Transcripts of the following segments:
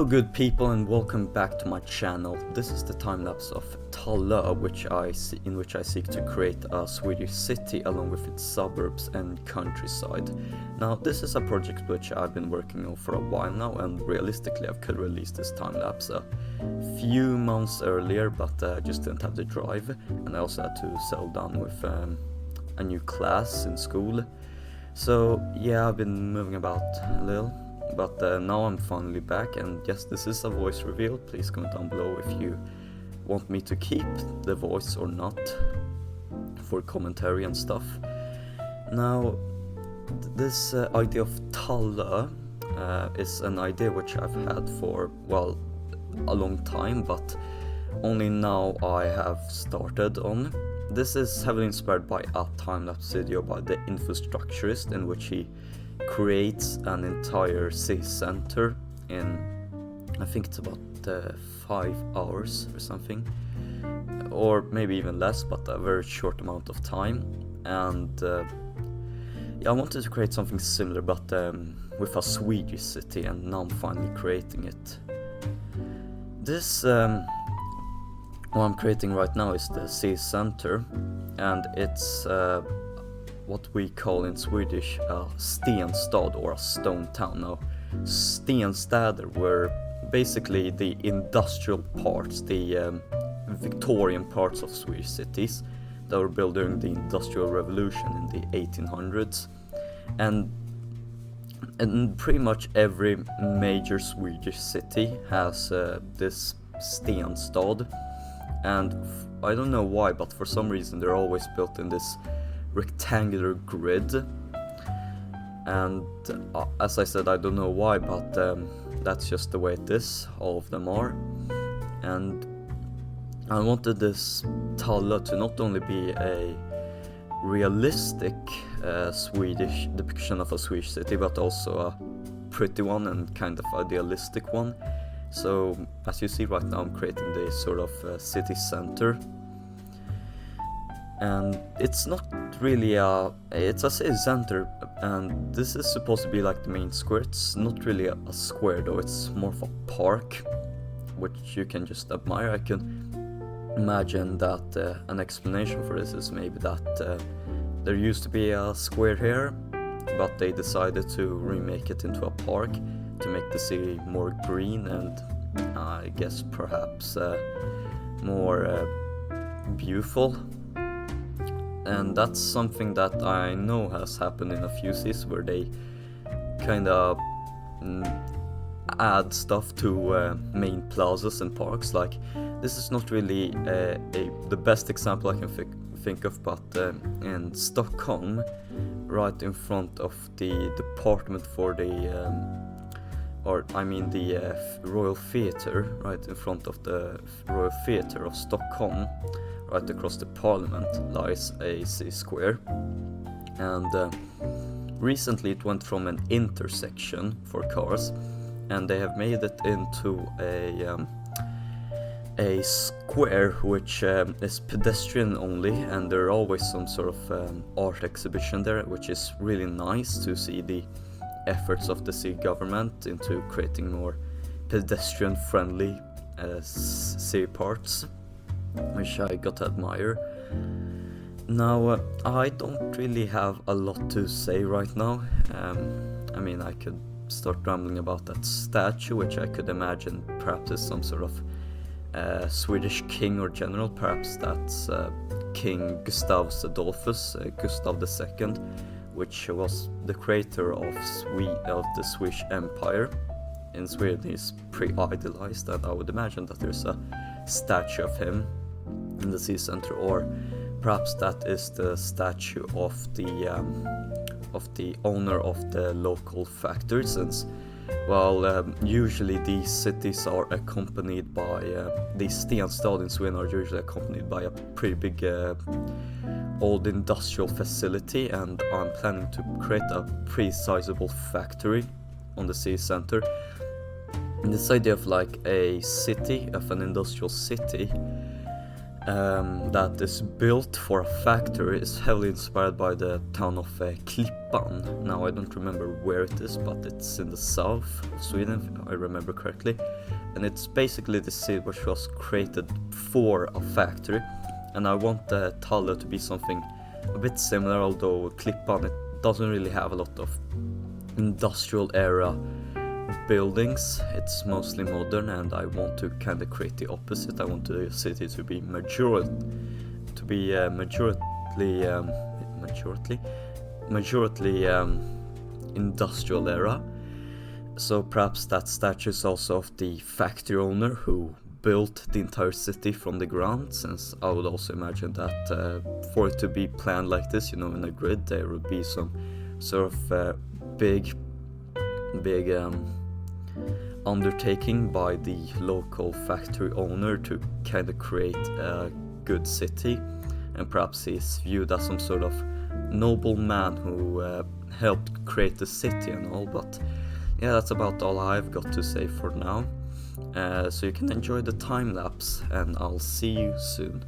Hello good people and welcome back to my channel. This is the time-lapse of Tallö, in which I seek to create a Swedish city along with its suburbs and countryside. Now this is a project which I've been working on for a while now, and realistically I could release this time-lapse a few months earlier, but I just didn't have the drive, and I also had to settle down with a new class in school. So yeah, I've been moving about a little. But now I'm finally back, and yes, this is a voice reveal. Please comment down below if you want me to keep the voice or not, for commentary and stuff. Now, this idea of Tallö is an idea which I've had for, well, a long time, but only now I have started on. This is heavily inspired by a time-lapse video by the Infrastructurist, in which he creates an entire city center in, I think it's about 5 hours or something, or maybe even less, but a very short amount of time. And yeah, I wanted to create something similar, but with a Swedish city, and now I'm finally creating it. This what I'm creating right now is the city center, and it's what we call in Swedish a stenstad, or a stone town. Now, stenstäder were basically the industrial parts, the Victorian parts of Swedish cities that were built during the Industrial Revolution in the 1800s. And pretty much every major Swedish city has this stenstad, and I don't know why, but for some reason they're always built in this rectangular grid. And as I said, I don't know why, but that's just the way it is. All of them are. And I wanted this Tallö to not only be a realistic Swedish depiction of a Swedish city, but also a pretty one and kind of idealistic one. So as you see right now, I'm creating this sort of city center. And it's not really it's a city center, and this is supposed to be like the main square. It's not really a square though, it's more of a park, which you can just admire. I can imagine that an explanation for this is maybe that there used to be a square here, but they decided to remake it into a park to make the city more green and I guess perhaps more beautiful. And that's something that I know has happened in a few cities where they kind of add stuff to main plazas and parks. Like, this is not really the best example I can think of, but in Stockholm, right in front of the department for the Royal Theatre, right in front of the Royal Theatre of Stockholm, right across the parliament, lies a city square. And recently it went from an intersection for cars, and they have made it into a square which is pedestrian only, and there are always some sort of art exhibition there, which is really nice to see the efforts of the city government into creating more pedestrian friendly city parts, which I got to admire. Now, I don't really have a lot to say right now. I mean, I could start rambling about that statue, which I could imagine perhaps is some sort of Swedish king or general. Perhaps that's King Gustavus Adolphus, Gustav II, which was the creator of the Swedish Empire. In Sweden he's pretty idolized, and I would imagine that there's a statue of him in the city center, or perhaps that is the statue of the owner of the local factory, since, well, usually these cities are accompanied by these stenstad in Sweden are usually accompanied by a pretty big old industrial facility, and I'm planning to create a pretty sizable factory on the city center. And this idea of like a city, of an industrial city, that is built for a factory is heavily inspired by the town of Klippan. Now I don't remember where it is, but it's in the south of Sweden, if I remember correctly. And it's basically the city which was created for a factory. And I want Tallö to be something a bit similar, although Klippan, it doesn't really have a lot of industrial era buildings. It's mostly modern, and I want to kind of create the opposite. I want the city to be majority industrial era. So perhaps that statue is also of the factory owner who built the entire city from the ground, since I would also imagine that for it to be planned like this, in a grid, there would be some sort of big undertaking by the local factory owner to kind of create a good city, and perhaps he's viewed as some sort of noble man who helped create the city and all. But yeah, that's about all I've got to say for now. So you can enjoy the time lapse, and I'll see you soon.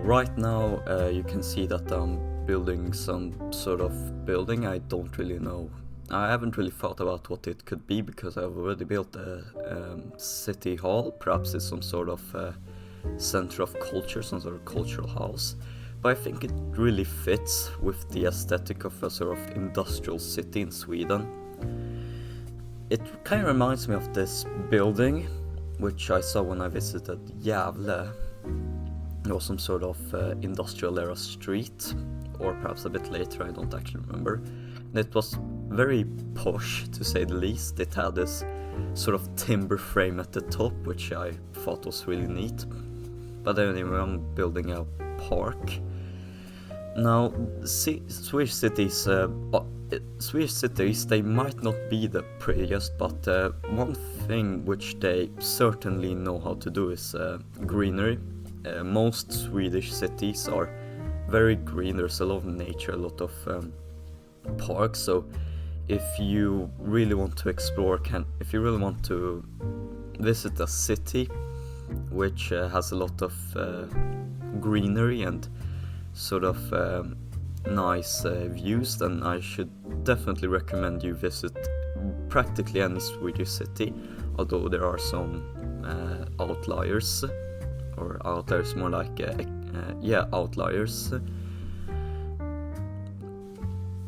right now you can see that I'm building some sort of building. I don't really know. I haven't really thought about what it could be because I've already built a city hall. Perhaps it's some sort of center of culture, some sort of cultural house. But I think it really fits with the aesthetic of a sort of industrial city in Sweden. It kind of reminds me of this building which I saw when I visited Gävle. It was some sort of industrial era street, or perhaps a bit later, I don't actually remember. And it was very posh, to say the least. It had this sort of timber frame at the top, which I thought was really neat. But anyway, I'm building a park. Now, Swedish cities, they might not be the prettiest, but one thing which they certainly know how to do is greenery. Most Swedish cities are very green. There's a lot of nature, a lot of parks. So if you really want to explore, if you really want to visit a city which has a lot of greenery and sort of nice views, then I should definitely recommend you visit practically any Swedish city, although there are some outliers, or outliers more like outliers.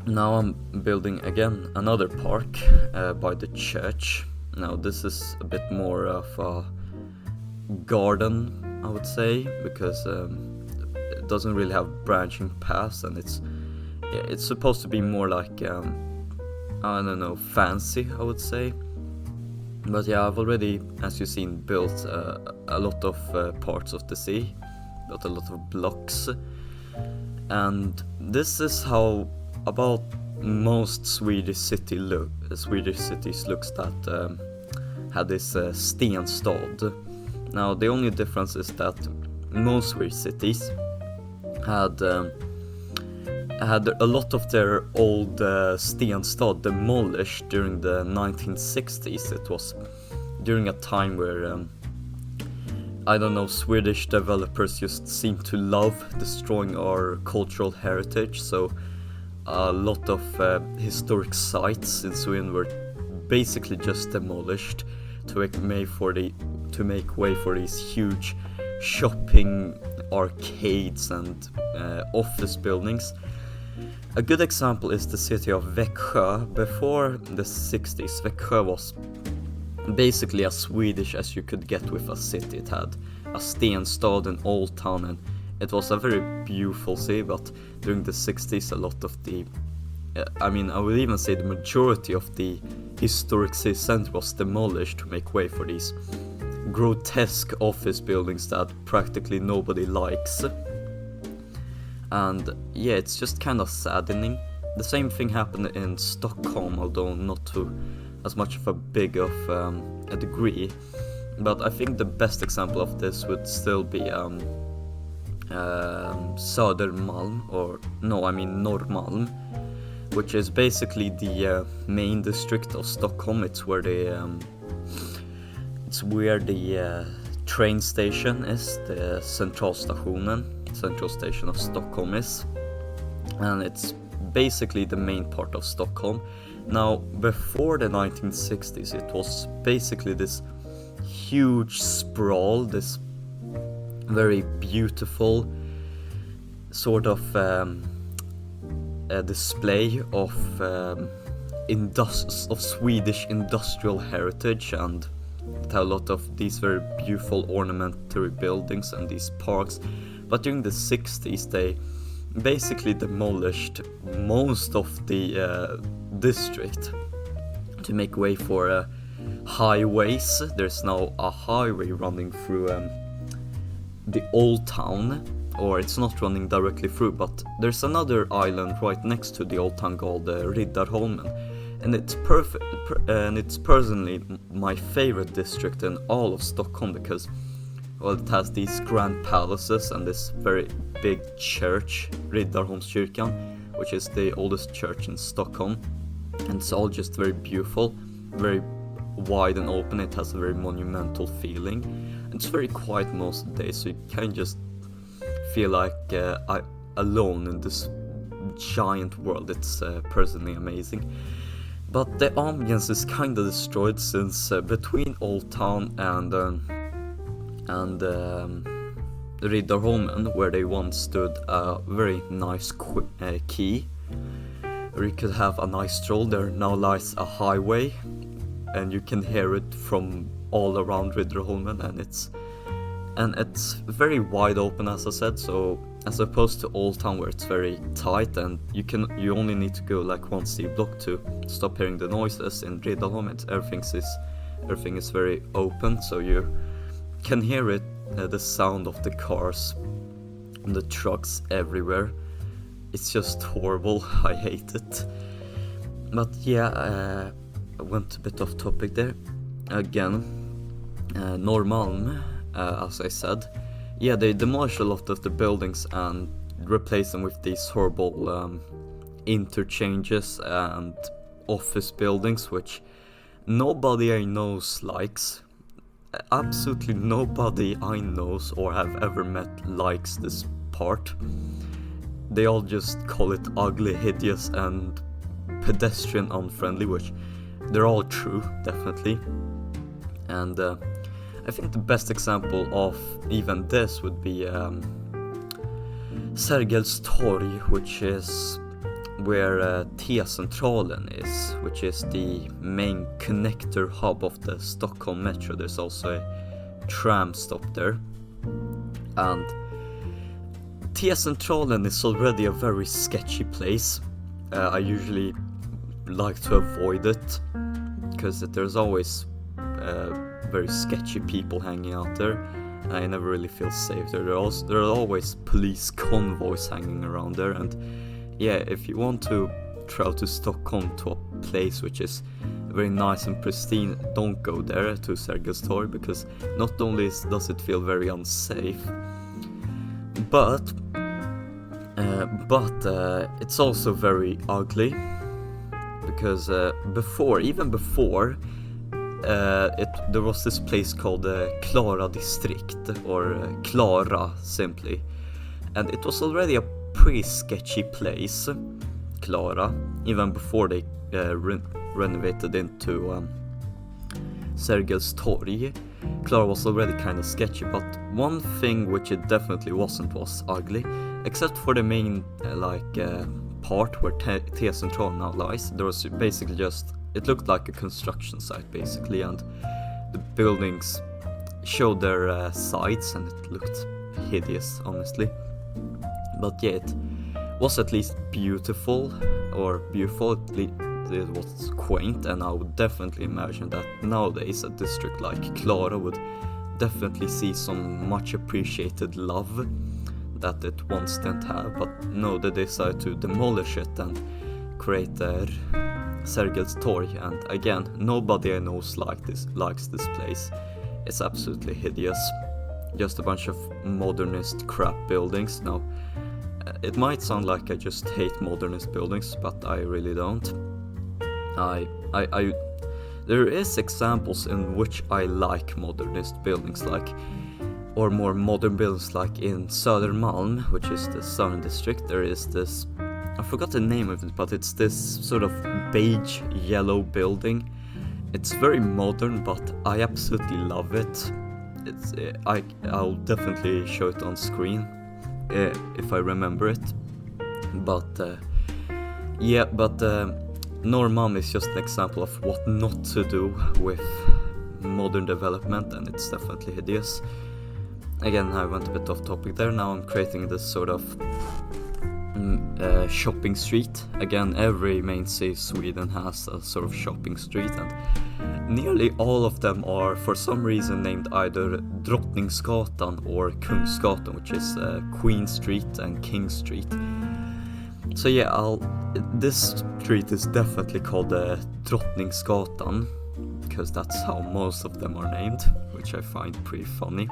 Now I'm building again another park by the church. Now this is a bit more of a garden, I would say, because it doesn't really have branching paths, and it's supposed to be more like I don't know, fancy, I would say. But yeah, I've already, as you've seen, built a lot of parts of the sea, built a lot of blocks, and this is how about most Swedish cities looks that had this stenstad. Now the only difference is that most Swedish cities had a lot of their old stenstad demolished during the 1960s. It was during a time where I don't know, Swedish developers just seem to love destroying our cultural heritage, so a lot of historic sites in Sweden were basically just demolished to make way for these huge shopping arcades and office buildings. A good example is the city of Växjö. Before the 60s, Växjö was basically as Swedish as you could get with a city. It had a stenstad, an old town, and it was a very beautiful city. But during the 60s, a lot of the I would even say the majority of the historic city center was demolished to make way for these grotesque office buildings that practically nobody likes. And yeah, it's just kind of saddening. The same thing happened in Stockholm, although not to as much of a big of a degree. But I think the best example of this would still be Södermalm, Norrmalm, which is basically the main district of Stockholm. It's where the train station is, the central station of Stockholm is, and it's basically the main part of Stockholm. Now, before the 1960s, it was basically this huge sprawl, this very beautiful sort of a display of Swedish industrial heritage, and it had a lot of these very beautiful ornamentary buildings and these parks. But during the 60s, they basically demolished most of the district to make way for highways. There's now a highway running through the old town, or it's not running directly through, but there's another island right next to the old town called Riddarholmen, and it's perfect. And it's personally my favorite district in all of Stockholm because, well, it has these grand palaces and this very big church, Riddarholmskyrkan, which is the oldest church in Stockholm, and it's all just very beautiful, very wide and open. It has a very monumental feeling. It's very quiet most of the day, so you can just feel like I alone in this giant world. It's personally amazing. But the ambience is kind of destroyed since between Old Town and Riddarholmen, where they once stood a very nice quay, where you could have a nice stroll, there now lies a highway, and you can hear it from all around Riddarholmen, and it's very wide open, as I said. So as opposed to Old Town, where it's very tight and you only need to go like one C block to stop hearing the noises, in Riddarholmen everything is very open, so you can hear it, the sound of the cars and the trucks everywhere. It's just horrible. I hate it. But yeah, I went a bit off topic there. Again, Norrmalm, as I said, yeah, they demolished a lot of the buildings and replaced them with these horrible interchanges and office buildings, which nobody I know likes. Absolutely nobody I know or have ever met likes this part. They all just call it ugly, hideous, and pedestrian unfriendly, which they're all true, definitely. And I think the best example of even this would be Sergels Torg, which is where T-centralen is, which is the main connector hub of the Stockholm Metro. There's also a tram stop there, and T-centralen is already a very sketchy place. I usually like to avoid it because there's always very sketchy people hanging out there. I never really feel safe there. There are always police convoys hanging around there, and yeah, if you want to travel to Stockholm to a place which is very nice and pristine, don't go there to Sergels Torg, because not only does it feel very unsafe, but it's also very ugly, because before there was this place called Klara district, or Klara simply, and it was already a pretty sketchy place, Klara, even before they renovated into Sergels Torg. Klara was already kind of sketchy, but one thing which it definitely wasn't was ugly, except for the main part where T-centralen now lies. There was basically just, it looked like a construction site basically, and the buildings showed their sides, and it looked hideous, honestly. But yeah, it was at least beautiful, it was quaint, and I would definitely imagine that nowadays a district like Klara would definitely see some much appreciated love that it once didn't have. But no, they decided to demolish it and create their Sergels Torg, and again, nobody I know likes this place. It's absolutely hideous. Just a bunch of modernist crap buildings. Now, it might sound like I just hate modernist buildings, but I really don't. There is examples in which I like modernist buildings, or more modern buildings, like in Södermalm, which is the southern district. There is this, I forgot the name of it, but it's this sort of beige yellow building. It's very modern, but I absolutely love it. I'll definitely show it on screen if I remember it. But Norrmalm is just an example of what not to do with modern development, and it's definitely hideous. Again, I went a bit off topic there. Now I'm creating this sort of shopping street. Again, every main city of Sweden has a sort of shopping street, and nearly all of them are for some reason named either Drottningsgatan or Kungsgatan, which is Queen Street and King Street. So yeah, this street is definitely called Drottningsgatan, because that's how most of them are named, which I find pretty funny.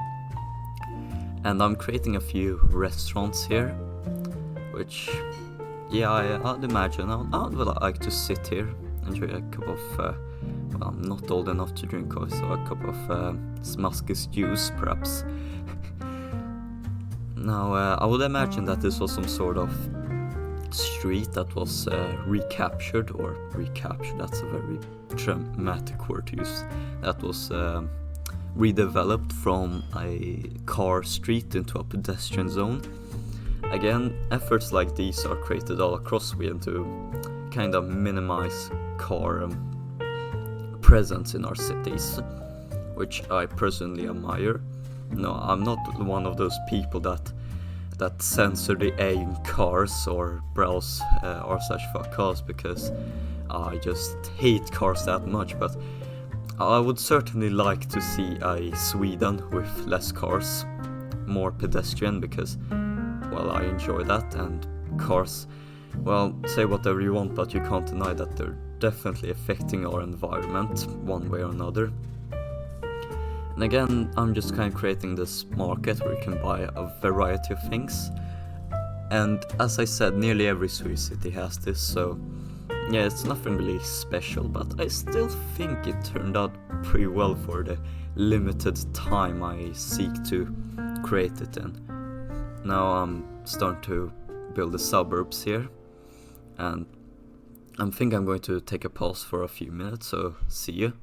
And I'm creating a few restaurants here, which, yeah, I'd imagine I would like to sit here, enjoy a cup of, well, I'm not old enough to drink coffee, so a cup of smaskis juice, perhaps. Now, I would imagine that this was some sort of street that was recaptured, that's a very dramatic word to use, that was redeveloped from a car street into a pedestrian zone. Again, efforts like these are created all across Sweden to kind of minimize car presence in our cities, which I personally admire. No, I'm not one of those people that censor the A in cars or browse r/fuck cars, because I just hate cars that much, but I would certainly like to see a Sweden with less cars, more pedestrian, because, well, I enjoy that, and cars, well, say whatever you want, but you can't deny that they're definitely affecting our environment one way or another. And again, I'm just kind of creating this market where you can buy a variety of things. And as I said, nearly every Swedish city has this, so yeah, it's nothing really special, but I still think it turned out pretty well for the limited time I seek to create it in. Now I'm starting to build the suburbs here, and I think I'm going to take a pause for a few minutes, so see you.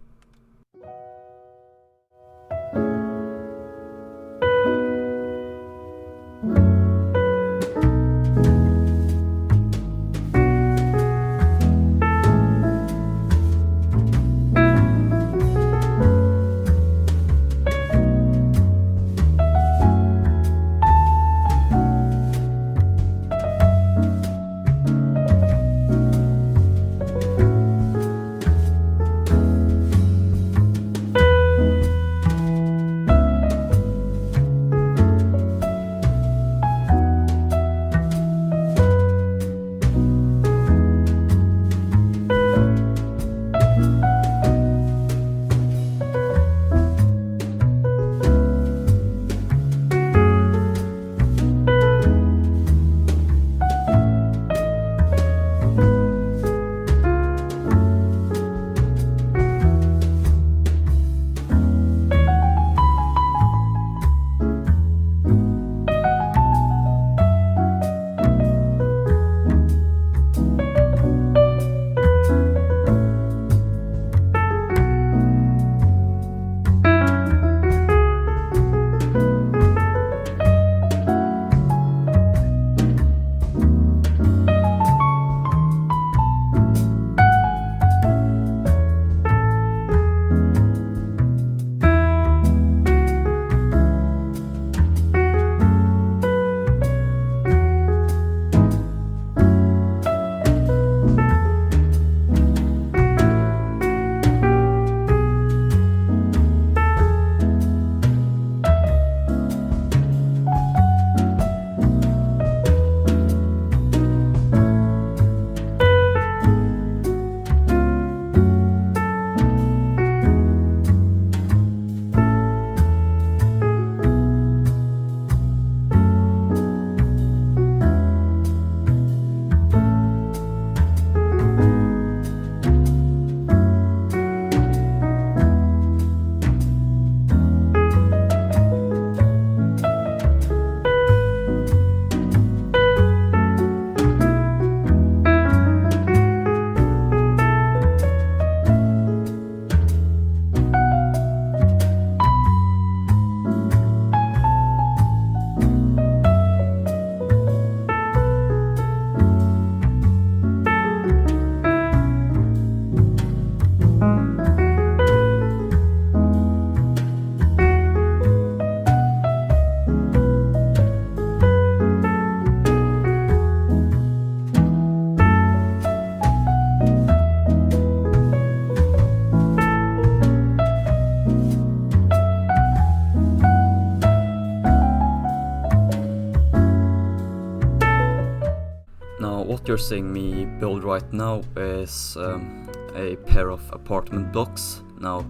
What you're seeing me build right now is a pair of apartment blocks. Now,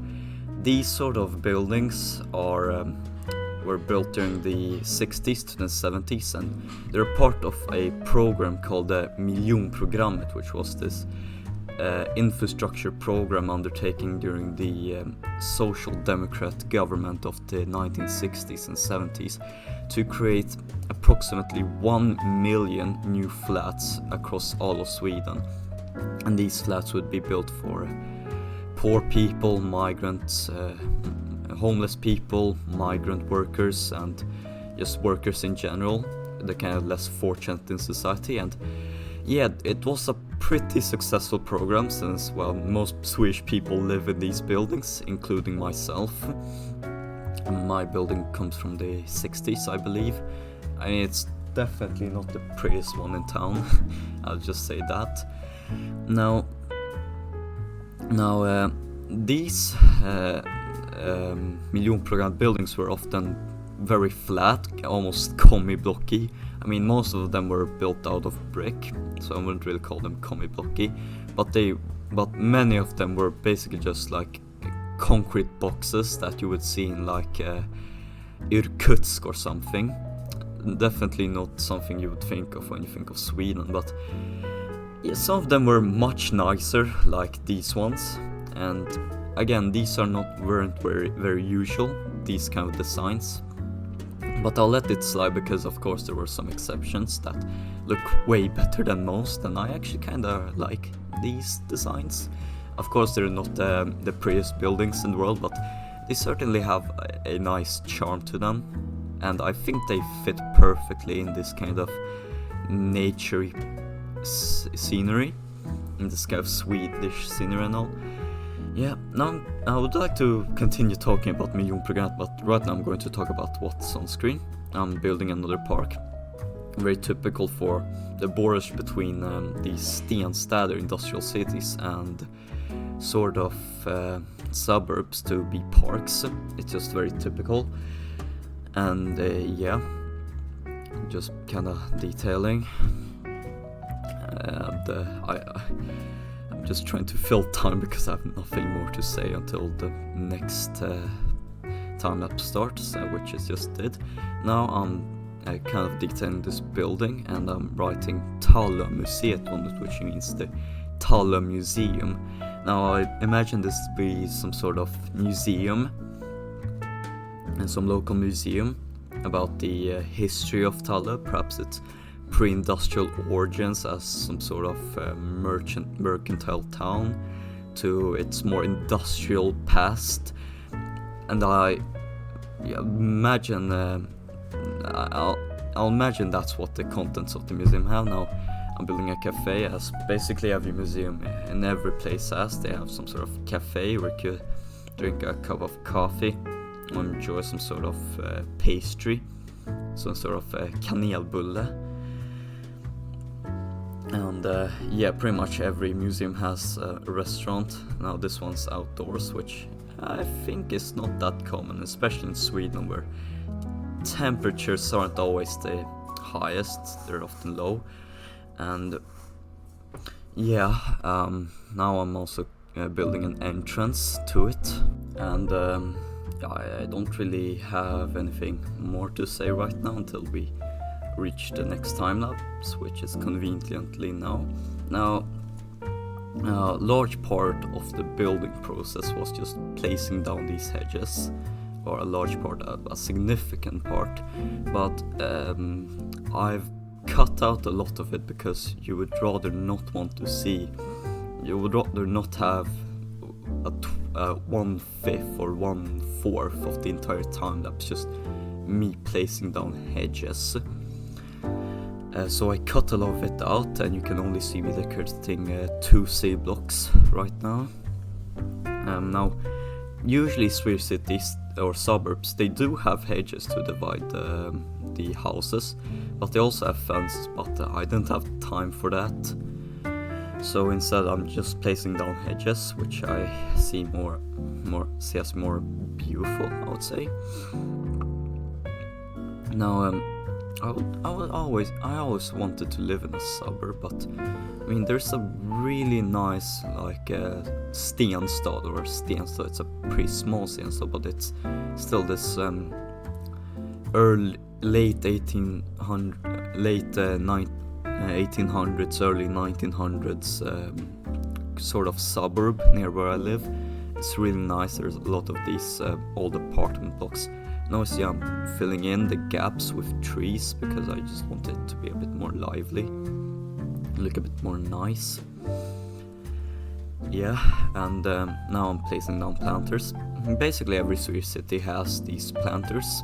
these sort of buildings were built during the 60s to the 70s, and they're part of a program called the Miljonprogrammet, which was this infrastructure program undertaken during the Social Democrat government of the 1960s and 70s to create approximately 1 million new flats across all of Sweden. And these flats would be built for poor people, migrants, homeless people, migrant workers, and just workers in general, the kind of less fortunate in society. And yeah, it was a pretty successful program since, well, most Swedish people live in these buildings, including myself. My building comes from the 60s, I believe. I mean, it's definitely not the prettiest one in town, I'll just say that. Now, these miljonprogram buildings were often very flat, almost commie-blocky. I mean, most of them were built out of brick, so I wouldn't really call them commie-blocky, but many of them were basically just like concrete boxes that you would see in like Irkutsk or something. Definitely not something you would think of when you think of Sweden, but yeah, some of them were much nicer, like these ones. And again, these weren't very usual, these kind of designs. But I'll let it slide because of course there were some exceptions that look way better than most, and I actually kinda like these designs. Of course they're not the prettiest buildings in the world, but they certainly have a nice charm to them, and I think they fit perfectly in this kind of nature scenery, in this kind of Swedish scenery and all. Yeah, now I would like to continue talking about miljonprogram, but right now I'm going to talk about what's on screen. I'm building another park, very typical for the borders between these stenstäder, industrial cities, and sort of suburbs to be parks. It's just very typical. And yeah, just kind of detailing. I'm just trying to fill time because I have nothing more to say until the next time-lapse starts, which is just did. Now I'm kind of detailing this building, and I'm writing Tallö museet on it, which means the Tallö museum. Now I imagine this to be some sort of museum, and some local museum about the history of Tallö. Perhaps it's pre-industrial origins as some sort of mercantile town to its more industrial past. And I imagine I'll imagine that's what the contents of the museum have. Now I'm building a cafe, as basically every museum in every place has. They have some sort of cafe where you could drink a cup of coffee or enjoy some sort of pastry, some sort of kanelbulle. And yeah, pretty much every museum has a restaurant. Now this one's outdoors, which I think is not that common, especially in Sweden, where temperatures aren't always the highest, they're often low. And yeah, now I'm also building an entrance to it, and I don't really have anything more to say right now until we reach the next time lapse, which is conveniently now. Now, a large part of the building process was just placing down these hedges, or a large part, a significant part, but I've cut out a lot of it because you would rather not want to see, you would rather not have a 1/5 or 1/4 of the entire time lapse just me placing down hedges. So I cut a lot of it out, and you can only see me decorating 2 C blocks right now. Now, usually Swedish cities or suburbs, they do have hedges to divide the houses, but they also have fences, but I didn't have time for that. So instead I'm just placing down hedges, which I see as more beautiful, I would say. Now I always wanted to live in a suburb, but I mean there's a really nice like stenstad, or stenstad. It's a pretty small stenstad, but it's still this late 1800s, early 1900s sort of suburb near where I live. It's really nice. There's a lot of these old apartment blocks. Now see I'm filling in the gaps with trees because I just want it to be a bit more lively, look a bit more nice. Yeah, and now I'm placing down planters. Basically every Swedish city has these planters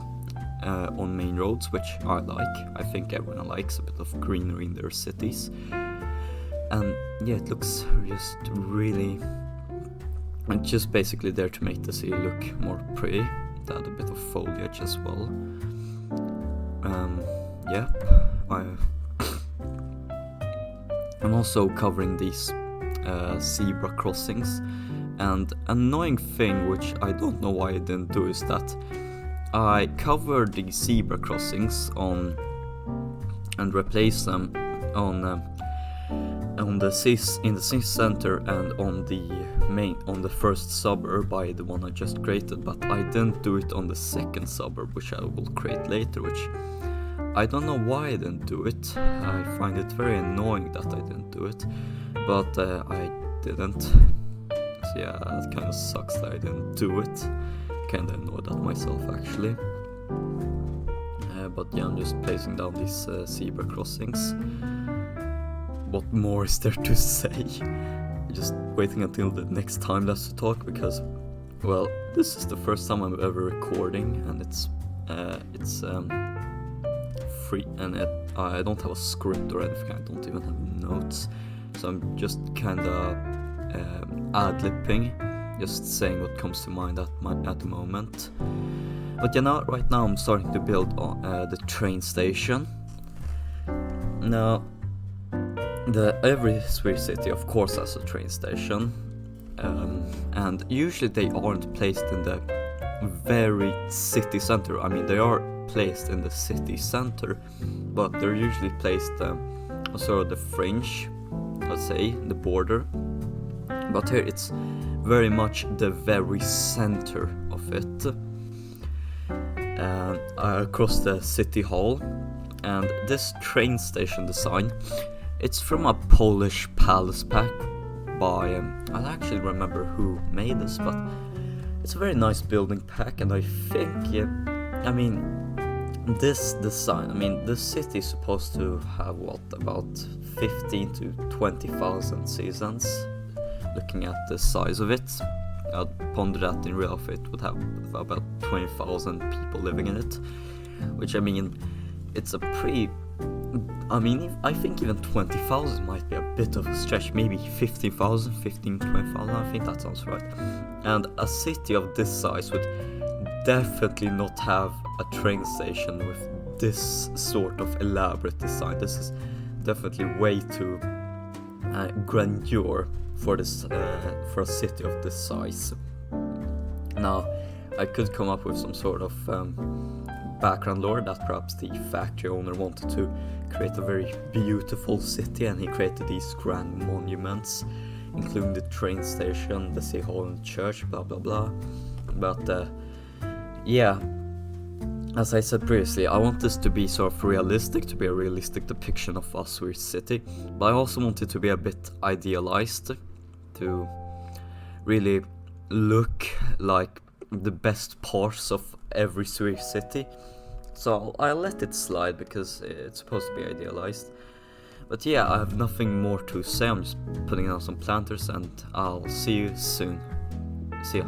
on main roads, which I like. I think everyone likes a bit of greenery in their cities. And yeah, it looks just really, it's just basically there to make the city look more pretty. To add a bit of foliage as well. Yeah, I'm also covering these zebra crossings, and annoying thing which I don't know why I didn't do is that I covered the zebra crossings on and replaced them on the in the city center and on the first suburb by the one I just created, but I didn't do it on the second suburb, which I will create later, which I don't know why I didn't do it. I find it very annoying that I didn't do it, but I didn't. So yeah, it kind of sucks that I didn't do it. Kinda annoyed at myself actually. But yeah, I'm just placing down these zebra crossings. What more is there to say? Just waiting until the next time lapse to talk, because, well, this is the first time I'm ever recording, and it's free, and I don't have a script or anything. I don't even have notes, so I'm just kinda ad-lipping, just saying what comes to mind at the moment. But yeah, right now I'm starting to build the train station. Now, every Swedish city of course has a train station, and usually they aren't placed in the very city center. I mean, they are placed in the city center, but they're usually placed sort of the fringe, let's say, the border. But here it's very much the very center of it, across the city hall. And this train station design, it's from a Polish palace pack by, I actually remember who made this, but it's a very nice building pack, and I think, I mean, this design, I mean, the city is supposed to have, what, about 15 to 20,000 citizens, looking at the size of it. I'd ponder that in real life it would have about 20,000 people living in it, which, I mean, it's a pretty, I mean, I think even 20,000 might be a bit of a stretch, maybe 15,000, 20,000, I think that sounds right. And a city of this size would definitely not have a train station with this sort of elaborate design. This is definitely way too grandeur for this for a city of this size. Now, I could come up with some sort of background lore that perhaps the factory owner wanted to create a very beautiful city, and he created these grand monuments, including the train station, the city hall, and the church, blah blah blah. But yeah, as I said previously, I want this to be sort of realistic, to be a realistic depiction of a Swedish city, but I also want it to be a bit idealized, to really look like the best parts of every Swedish city. So I'll let it slide because it's supposed to be idealized. But yeah, I have nothing more to say. I'm just putting down some planters, and I'll see you soon. See ya.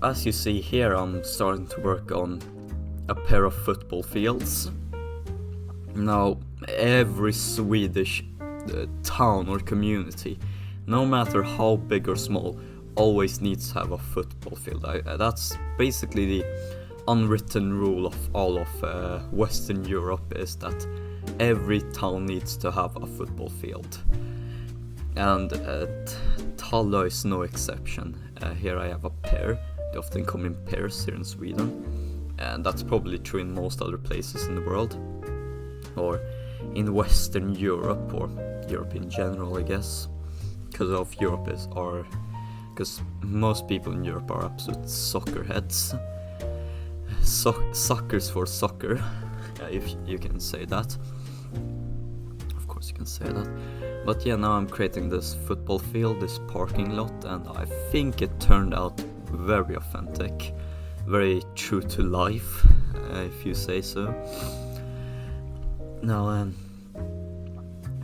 as you see here, I'm starting to work on a pair of football fields. Now, every Swedish town or community, no matter how big or small, always needs to have a football field. That's basically the unwritten rule of all of Western Europe, is that every town needs to have a football field. And Tallö is no exception. Here I have a pair. They often come in pairs here in Sweden, and that's probably true in most other places in the world, or in Western Europe, or Europe in general, I guess, because most people in Europe are absolute soccer heads, suckers for soccer, if you can say that. Of course you can say that. But yeah, now I'm creating this football field, this parking lot, and I think it turned out very authentic, very true to life, if you say so. Now,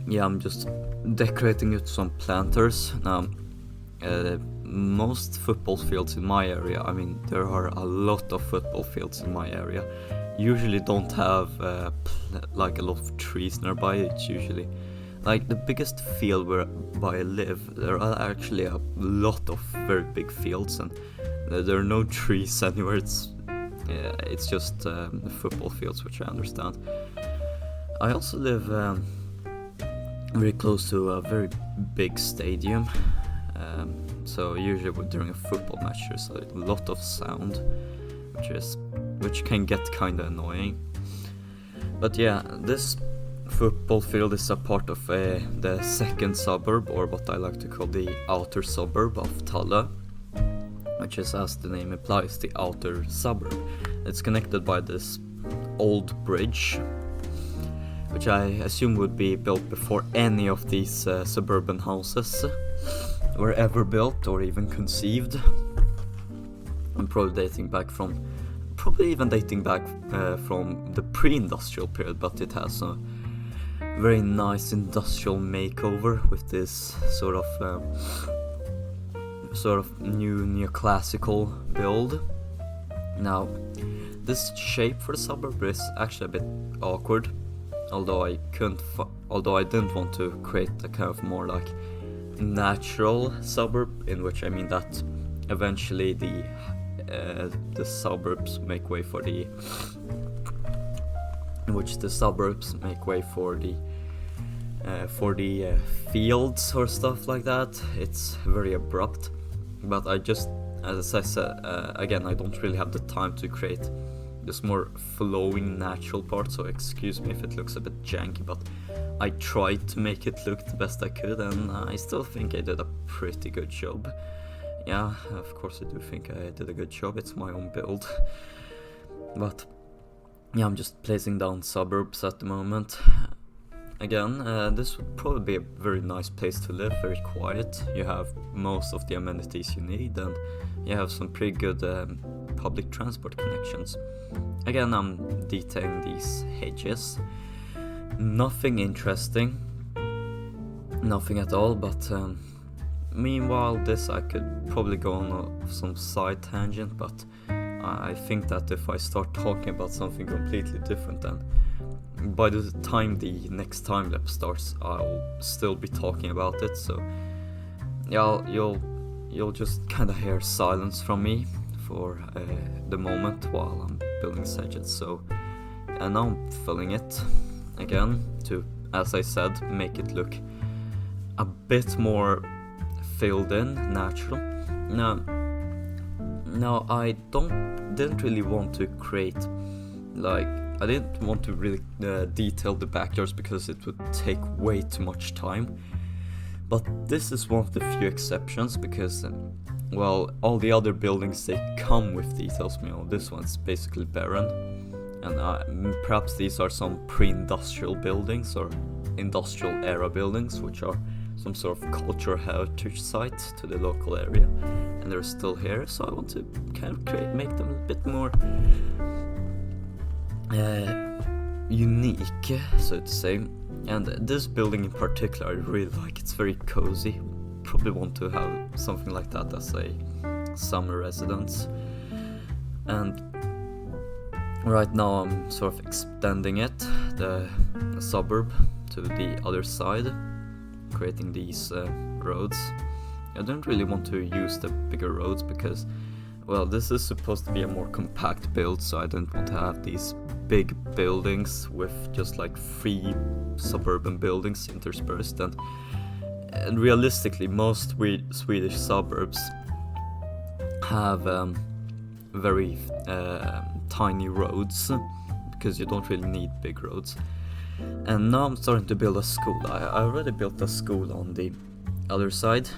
yeah, I'm just decorating it with some planters. Now, most football fields in my area, I mean, there are a lot of football fields in my area, usually don't have like a lot of trees nearby. It's usually like the biggest field where I live, there are actually a lot of very big fields, and there are no trees anywhere. It's just the football fields, which I understand. I also live very close to a very big stadium, so usually during a football match there's a lot of sound, which can get kind of annoying. But yeah, this football field is a part of the second suburb, or what I like to call the outer suburb of Tallö, which is, as the name implies, the outer suburb. It's connected by this old bridge, which I assume would be built before any of these suburban houses were ever built or even conceived. I'm probably even dating back from the pre-industrial period, but it has a very nice industrial makeover with this sort of new neoclassical build. Now, this shape for the suburb is actually a bit awkward, although I didn't want to create a kind of more like natural suburb, in which I mean that eventually the suburbs make way for the fields or stuff like that. It's very abrupt, but as I said, again, I don't really have the time to create this more flowing natural part, so excuse me if it looks a bit janky, but I tried to make it look the best I could, and I still think I did a pretty good job. Yeah, of course I do think I did a good job, it's my own build. But yeah, I'm just placing down suburbs at the moment. Again, this would probably be a very nice place to live, very quiet. You have most of the amenities you need, and you have some pretty good public transport connections. Again, I'm detailing these hedges. Nothing interesting, nothing at all, but meanwhile this I could probably go on some side tangent, but I think that if I start talking about something completely different, then by the time the next time lapse starts I'll still be talking about it, so yeah, you'll just kind of hear silence from me for the moment while I'm building sedges. So and now I'm filling it again to, as I said, make it look a bit more filled in, natural. Now I didn't really want to create, like, I didn't want to really detail the backyards because it would take way too much time. But this is one of the few exceptions because, well, all the other buildings, they come with details. You know, this one's basically barren, and perhaps these are some pre-industrial buildings or industrial era buildings, which are some sort of cultural heritage site to the local area, and they're still here. So I want to kind of make them a bit more unique, so to say. And this building in particular I really like. It's very cozy. Probably want to have something like that as a summer residence. And right now I'm sort of extending it, the suburb, to the other side, creating these roads. I don't really want to use the bigger roads because, well, this is supposed to be a more compact build, so I don't want to have these big buildings with just like 3 suburban buildings interspersed. And realistically, most Swedish suburbs have very tiny roads, because you don't really need big roads. And now I'm starting to build a school. I already built a school on the other side,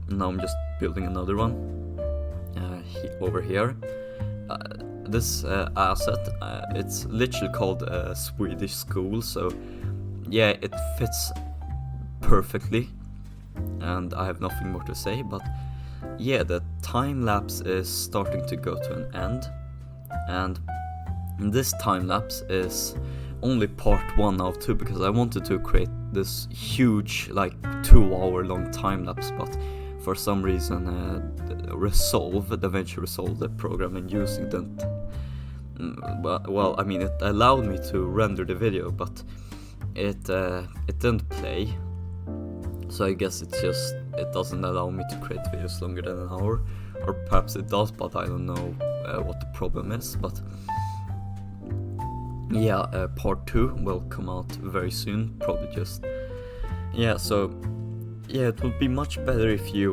and now I'm just building another one over here. This asset, it's literally called a Swedish school, so yeah, it fits perfectly, and I have nothing more to say. But yeah, the time lapse is starting to go to an end, and this time lapse is only part 1 out of 2, because I wanted to create this huge, like 2-hour long time lapse, but for some reason the venture Resolve the program I'm using didn't. Well, I mean, it allowed me to render the video, but it didn't play. So I guess it doesn't allow me to create videos longer than an hour, or perhaps it does, but I don't know what the problem is. But yeah, part 2 will come out very soon, probably just, yeah, so yeah, it would be much better if you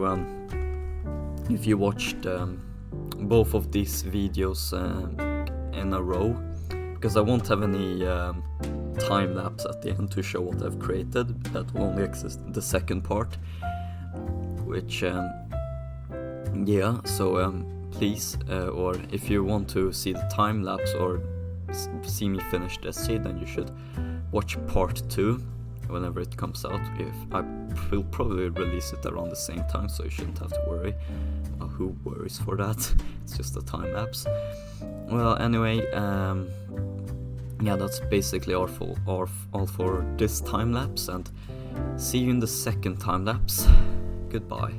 watched both of these videos in a row, because I won't have any time lapse at the end to show what I've created. That will only exist in the second part, which yeah, so please, or if you want to see the time lapse or see me finish the essay, then you should watch part 2 whenever it comes out. If I will probably release it around the same time, so you shouldn't have to worry. Who worries for that? It's just a time lapse. Well, anyway, yeah, that's basically all for this time lapse, and see you in the second time lapse. Goodbye.